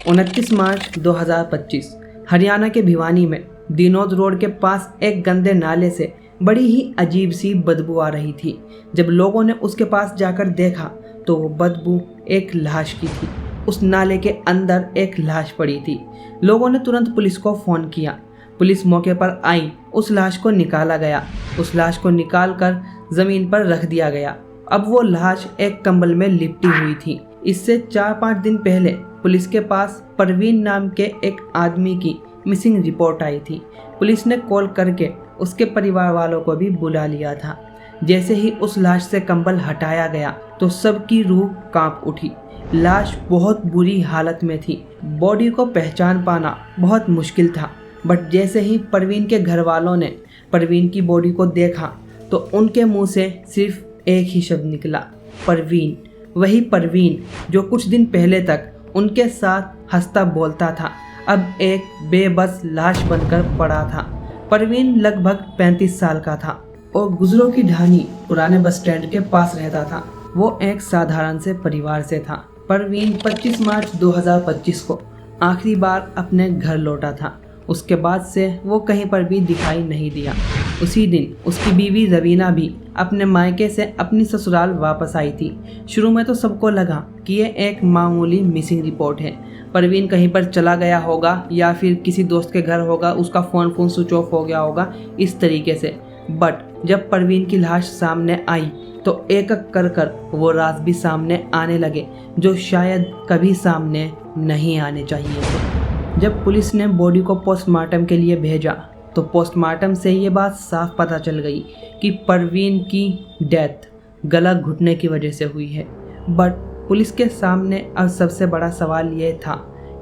29 मार्च 2025 हरियाणा के भिवानी में दिनोद रोड के पास एक गंदे नाले से बड़ी ही अजीब सी बदबू आ रही थी। जब लोगों ने उसके पास जाकर देखा तो वो बदबू एक लाश की थी। उस नाले के अंदर एक लाश पड़ी थी। लोगों ने तुरंत पुलिस को फ़ोन किया। पुलिस मौके पर आई, उस लाश को निकाला गया। उस लाश को निकाल कर ज़मीन पर रख दिया गया। अब वो लाश एक कंबल में लिपटी हुई थी। इससे 4-5 दिन पहले पुलिस के पास परवीन नाम के एक आदमी की मिसिंग रिपोर्ट आई थी। पुलिस ने कॉल करके उसके परिवार वालों को भी बुला लिया था। जैसे ही उस लाश से कंबल हटाया गया तो सबकी रूह कांप उठी। लाश बहुत बुरी हालत में थी। बॉडी को पहचान पाना बहुत मुश्किल था। बट जैसे ही परवीन के घर वालों ने परवीन की बॉडी को देखा तो उनके मुंह से सिर्फ एक ही शब्द निकला, परवीन। वही परवीन जो कुछ दिन पहले तक उनके साथ हंसता बोलता था, अब एक बेबस लाश बनकर पड़ा था। परवीन लगभग 35 साल का था और गुजरों की ढानी पुराने बस स्टैंड के पास रहता था। वो एक साधारण से परिवार से था। परवीन 25 मार्च 2025 को आखिरी बार अपने घर लौटा था। उसके बाद से वो कहीं पर भी दिखाई नहीं दिया। उसी दिन उसकी बीवी रवीना भी अपने मायके से अपनी ससुराल वापस आई थी। शुरू में तो सबको लगा कि ये एक मामूली मिसिंग रिपोर्ट है, परवीन कहीं पर चला गया होगा या फिर किसी दोस्त के घर होगा, उसका फ़ोन स्विच ऑफ हो गया होगा, इस तरीके से। बट जब परवीन की लाश सामने आई तो एक एक कर वो राज भी सामने आने लगे जो शायद कभी सामने नहीं आने चाहिए थे। जब पुलिस ने बॉडी को पोस्टमार्टम के लिए भेजा तो पोस्टमार्टम से ये बात साफ पता चल गई कि परवीन की डेथ गला घुटने की वजह से हुई है। बट पुलिस के सामने अब सबसे बड़ा सवाल ये था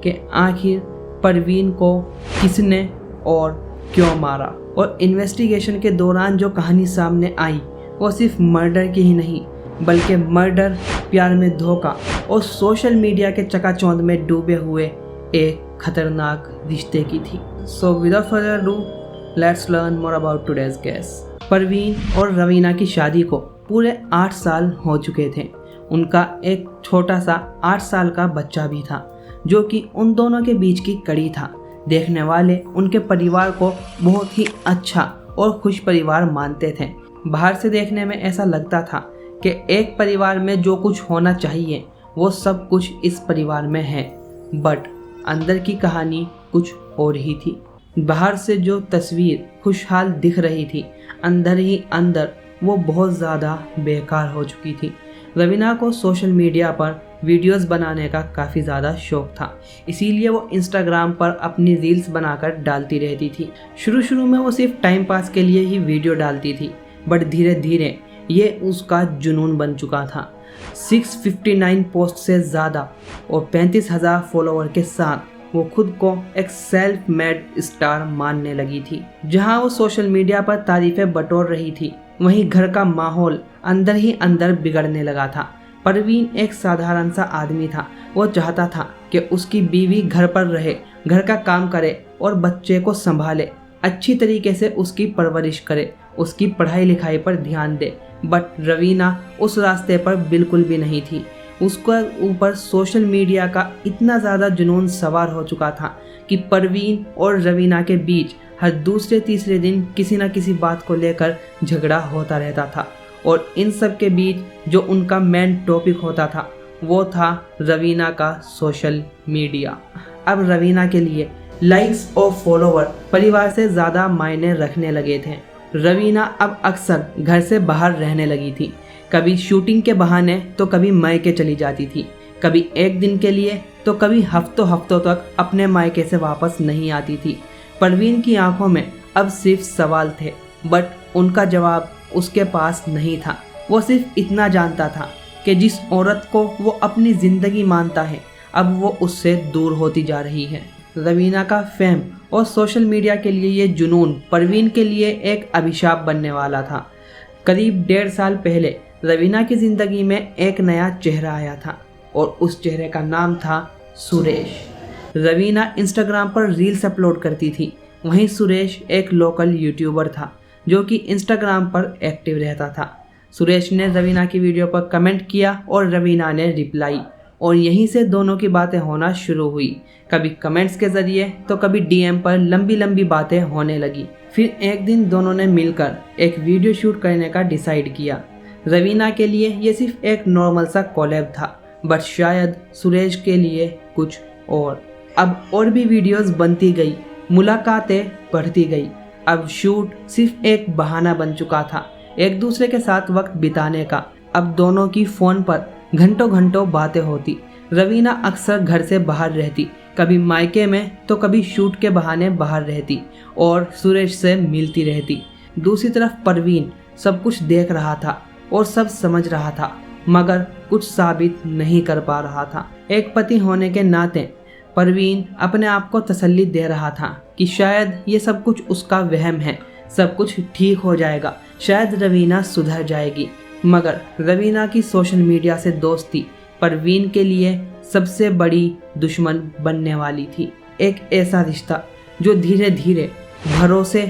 कि आखिर परवीन को किसने और क्यों मारा। और इन्वेस्टिगेशन के दौरान जो कहानी सामने आई वो सिर्फ मर्डर की ही नहीं बल्कि मर्डर, प्यार में धोखा और सोशल मीडिया के चकाचौंध में डूबे हुए एक खतरनाक रिश्ते की थी। So without further do let's learn more about today's case. Parveen और रवीना की शादी को पूरे 8 साल हो चुके थे। उनका एक छोटा सा 8 साल का बच्चा भी था जो कि उन दोनों के बीच की कड़ी था। देखने वाले उनके परिवार को बहुत ही अच्छा और खुश परिवार मानते थे। बाहर से देखने में ऐसा लगता था कि एक परिवार में जो कुछ होना चाहिए वो सब कुछ इस परिवार में है। बट अंदर की कहानी कुछ और ही थी। बाहर से जो तस्वीर खुशहाल दिख रही थी, अंदर ही अंदर वो बहुत ज़्यादा बेकार हो चुकी थी। रवीना को सोशल मीडिया पर वीडियोस बनाने का काफ़ी ज़्यादा शौक था, इसीलिए वो इंस्टाग्राम पर अपनी रील्स बनाकर डालती रहती थी। शुरू में वो सिर्फ टाइम पास के लिए ही वीडियो डालती थी, बट धीरे धीरे ये उसका जुनून बन चुका था। 659 पोस्ट से ज़्यादा और 35,000 फॉलोवर के साथ वो खुद को एक सेल्फ मेड स्टार मानने लगी थी। जहां वो सोशल मीडिया पर तारीफ़ें बटोर रही थी, वहीं घर का माहौल अंदर ही अंदर बिगड़ने लगा था। परवीन एक साधारण सा आदमी था। वो चाहता था कि उसकी बीवी घर पर रहे, घर का काम करे और बच्चे को संभाले, अच्छी तरीके से उसकी परवरिश करे, उसकी पढ़ाई लिखाई पर ध्यान दे। बट रवीना उस रास्ते पर बिल्कुल भी नहीं थी। उसके ऊपर सोशल मीडिया का इतना ज़्यादा जुनून सवार हो चुका था कि परवीन और रवीना के बीच हर दूसरे तीसरे दिन किसी न किसी बात को लेकर झगड़ा होता रहता था। और इन सब के बीच जो उनका मेन टॉपिक होता था वो था रवीना का सोशल मीडिया। अब रवीना के लिए लाइक्स और फॉलोवर परिवार से ज़्यादा मायने रखने लगे थे। रवीना अब अक्सर घर से बाहर रहने लगी थी। कभी शूटिंग के बहाने तो कभी मायके चली जाती थी, कभी एक दिन के लिए तो कभी हफ्तों तक अपने मायके से वापस नहीं आती थी। परवीन की आंखों में अब सिर्फ सवाल थे, बट उनका जवाब उसके पास नहीं था। वो सिर्फ इतना जानता था कि जिस औरत को वो अपनी ज़िंदगी मानता है अब वो उससे दूर होती जा रही है। रवीना का फेम और सोशल मीडिया के लिए ये जुनून परवीन के लिए एक अभिशाप बनने वाला था। करीब 1.5 साल पहले रवीना की ज़िंदगी में एक नया चेहरा आया था और उस चेहरे का नाम था सुरेश। रवीना इंस्टाग्राम पर रील्स अपलोड करती थी, वहीं सुरेश एक लोकल यूट्यूबर था जो कि इंस्टाग्राम पर एक्टिव रहता था। सुरेश ने रवीना की वीडियो पर कमेंट किया और रवीना ने रिप्लाई और यहीं से दोनों की बातें होना शुरू हुई। कभी कमेंट्स के ज़रिए तो कभी डीएम पर लंबी लंबी बातें होने लगी। फिर एक दिन दोनों ने मिलकर एक वीडियो शूट करने का डिसाइड किया। रवीना के लिए ये सिर्फ एक नॉर्मल सा कोलैब था, बट शायद सुरेश के लिए कुछ और। अब और भी वीडियोस बनती गई, मुलाकातें बढ़ती गई। अब शूट सिर्फ एक बहाना बन चुका था एक दूसरे के साथ वक्त बिताने का। अब दोनों की फ़ोन पर घंटों घंटों बातें होती। रवीना अक्सर घर से बाहर रहती, कभी मायके में तो कभी शूट के बहाने बाहर रहती और सुरेश से मिलती रहती। दूसरी तरफ परवीन सब कुछ देख रहा था और सब समझ रहा था, मगर कुछ साबित नहीं कर पा रहा था। एक पति होने के नाते परवीन अपने आप को तसल्ली दे रहा था कि शायद ये सब कुछ उसका वहम है, सब कुछ ठीक हो जाएगा, शायद रवीना सुधर जाएगी। मगर रवीना की सोशल मीडिया से दोस्ती परवीन के लिए सबसे बड़ी दुश्मन बनने वाली थी। एक ऐसा रिश्ता जो धीरे धीरे भरोसे,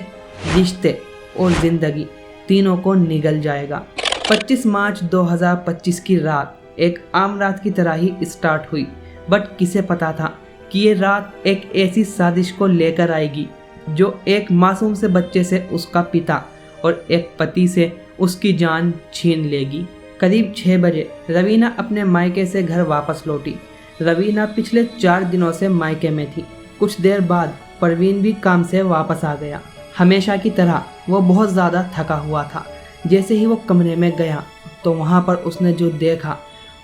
रिश्ते और ज़िंदगी तीनों को निगल जाएगा। 25 मार्च 2025 की रात एक आम रात की तरह ही स्टार्ट हुई, बट किसे पता था कि ये रात एक ऐसी साजिश को लेकर आएगी जो एक मासूम से बच्चे से उसका पिता और एक पति से उसकी जान छीन लेगी। करीब 6 बजे रवीना अपने मायके से घर वापस लौटी। रवीना पिछले 4 दिनों से मायके में थी। कुछ देर बाद परवीन भी काम से वापस आ गया। हमेशा की तरह वो बहुत ज़्यादा थका हुआ था। जैसे ही वो कमरे में गया तो वहाँ पर उसने जो देखा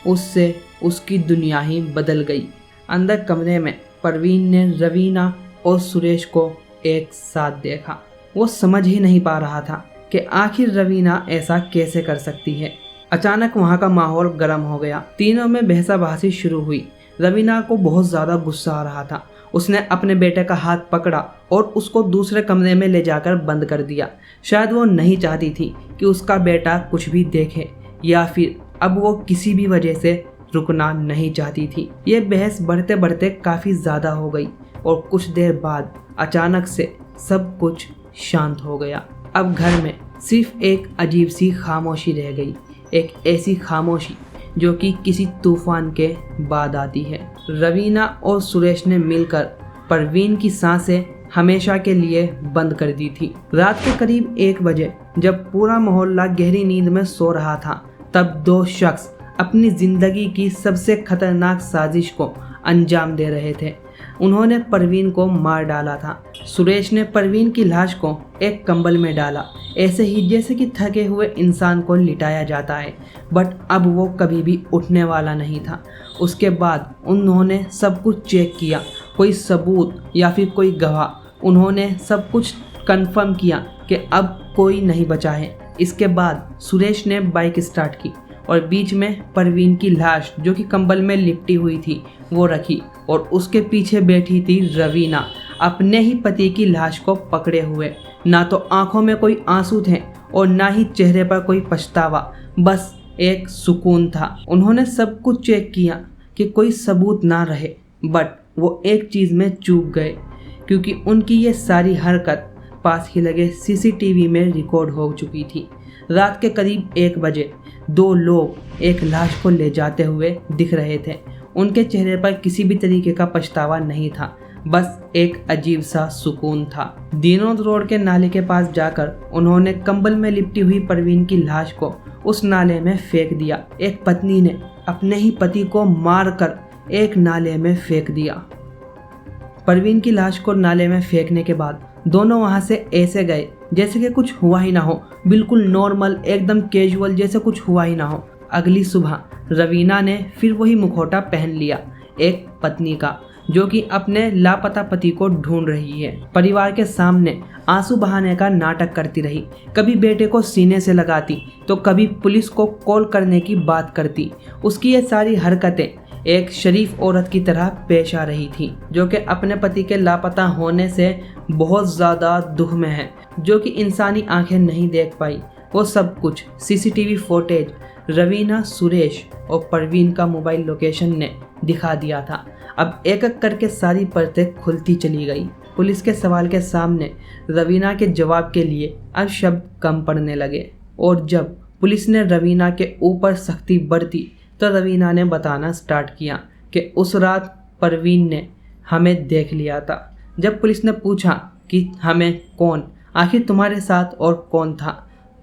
उससे उसकी दुनिया ही बदल गई। अंदर कमरे में परवीन ने रवीना और सुरेश को एक साथ देखा। वो समझ ही नहीं पा रहा था कि आखिर रवीना ऐसा कैसे कर सकती है। अचानक वहाँ का माहौल गर्म हो गया। तीनों में बहसाबहसी शुरू हुई। रवीना को बहुत ज़्यादा गुस्सा आ रहा था। उसने अपने बेटे का हाथ पकड़ा और उसको दूसरे कमरे में ले जाकर बंद कर दिया। शायद वो नहीं चाहती थी कि उसका बेटा कुछ भी देखे, या फिर अब वो किसी भी वजह से रुकना नहीं चाहती थी। ये बहस बढ़ते बढ़ते काफ़ी ज़्यादा हो गई और कुछ देर बाद अचानक से सब कुछ शांत हो गया। अब घर में सिर्फ एक अजीब सी खामोशी रह गई, एक ऐसी खामोशी जो कि किसी तूफान के बाद आती है। रवीना और सुरेश ने मिलकर परवीन की सांसें हमेशा के लिए बंद कर दी थी। रात के करीब 1 बजे जब पूरा मोहल्ला गहरी नींद में सो रहा था, तब 2 शख्स अपनी ज़िंदगी की सबसे खतरनाक साजिश को अंजाम दे रहे थे। उन्होंने परवीन को मार डाला था। सुरेश ने परवीन की लाश को एक कंबल में डाला, ऐसे ही जैसे कि थके हुए इंसान को लिटाया जाता है, बट अब वो कभी भी उठने वाला नहीं था। उसके बाद उन्होंने सब कुछ चेक किया, कोई सबूत या फिर कोई गवाह। उन्होंने सब कुछ कंफर्म किया कि अब कोई नहीं बचा है। इसके बाद सुरेश ने बाइक स्टार्ट की और बीच में परवीन की लाश जो कि कंबल में लिपटी हुई थी वो रखी, और उसके पीछे बैठी थी रवीना अपने ही पति की लाश को पकड़े हुए। ना तो आंखों में कोई आंसू थे और ना ही चेहरे पर कोई पछतावा, बस एक सुकून था। उन्होंने सब कुछ चेक किया कि कोई सबूत ना रहे, बट वो एक चीज़ में चूक गए, क्योंकि उनकी ये सारी हरकत पास ही लगे सीसीटीवी में रिकॉर्ड हो चुकी थी। रात के करीब 1 बजे 2 लोग एक लाश को ले जाते हुए दिख रहे थे। उनके चेहरे पर किसी भी तरीके का पछतावा नहीं था, बस एक अजीब सा सुकून था। दीनोद रोड के नाले के पास जाकर उन्होंने कंबल में लिपटी हुई परवीन की लाश को उस नाले में फेंक दिया। एक पत्नी ने अपने ही पति को मारकर एक नाले में फेंक दिया। परवीन की लाश को नाले में फेंकने के बाद दोनों वहां से ऐसे गए जैसे कि कुछ हुआ ही ना हो, बिल्कुल नॉर्मल, एकदम कैजुअल, जैसे कुछ हुआ ही ना हो। अगली सुबह रवीना ने फिर वही मुखौटा पहन लिया, एक पत्नी का, जो कि अपने लापता पति को ढूंढ रही है। परिवार के सामने आंसू बहाने का नाटक करती रही, कभी बेटे को सीने से लगाती तो कभी पुलिस को कॉल करने की बात करती। उसकी ये सारी हरकतें एक शरीफ औरत की तरह पेश आ रही थी, जो कि अपने पति के लापता होने से बहुत ज़्यादा दुख में है, जो कि इंसानी आंखें नहीं देख पाई। वो सब कुछ सीसीटीवी फुटेज रवीना, सुरेश और परवीन का मोबाइल लोकेशन ने दिखा दिया था। अब एक एक करके सारी परतें खुलती चली गई। पुलिस के सवाल के सामने रवीना के जवाब के लिए अब शब्द कम पड़ने लगे, और जब पुलिस ने रवीना के ऊपर सख्ती बरती तो रवीना ने बताना स्टार्ट किया कि उस रात परवीन ने हमें देख लिया था। जब पुलिस ने पूछा कि हमें कौन, आखिर तुम्हारे साथ और कौन था,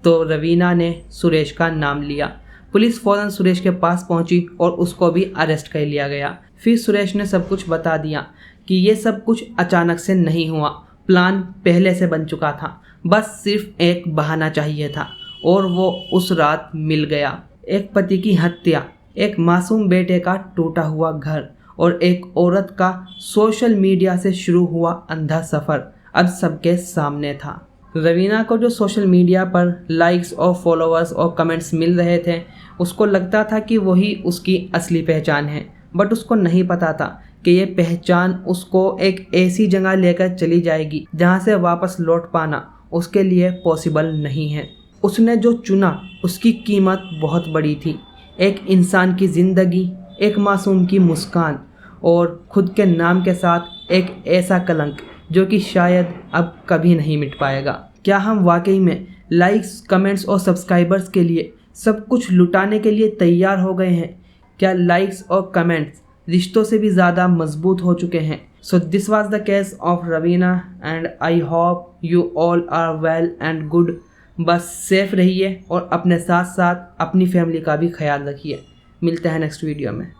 तो रवीना ने सुरेश का नाम लिया। पुलिस फौरन सुरेश के पास पहुंची और उसको भी अरेस्ट कर लिया गया। फिर सुरेश ने सब कुछ बता दिया कि ये सब कुछ अचानक से नहीं हुआ, प्लान पहले से बन चुका था, बस सिर्फ एक बहाना चाहिए था और वो उस रात मिल गया। एक पति की हत्या, एक मासूम बेटे का टूटा हुआ घर और एक औरत का सोशल मीडिया से शुरू हुआ अंधा सफ़र अब सबके सामने था। रवीना को जो सोशल मीडिया पर लाइक्स और फॉलोअर्स और कमेंट्स मिल रहे थे, उसको लगता था कि वही उसकी असली पहचान है, बट उसको नहीं पता था कि ये पहचान उसको एक ऐसी जगह लेकर चली जाएगी जहाँ से वापस लौट पाना उसके लिए पॉसिबल नहीं है। उसने जो चुना उसकी कीमत बहुत बड़ी थी, एक इंसान की ज़िंदगी, एक मासूम की मुस्कान और खुद के नाम के साथ एक ऐसा कलंक जो कि शायद अब कभी नहीं मिट पाएगा। क्या हम वाकई में लाइक्स, कमेंट्स और सब्सक्राइबर्स के लिए सब कुछ लुटाने के लिए तैयार हो गए हैं? क्या लाइक्स और कमेंट्स रिश्तों से भी ज़्यादा मजबूत हो चुके हैं? So this was the case of Raveena and I hope you all are well and good. बस सेफ रहिए और अपने साथ साथ अपनी फैमिली का भी ख्याल रखिए। मिलते हैं नेक्स्ट वीडियो में।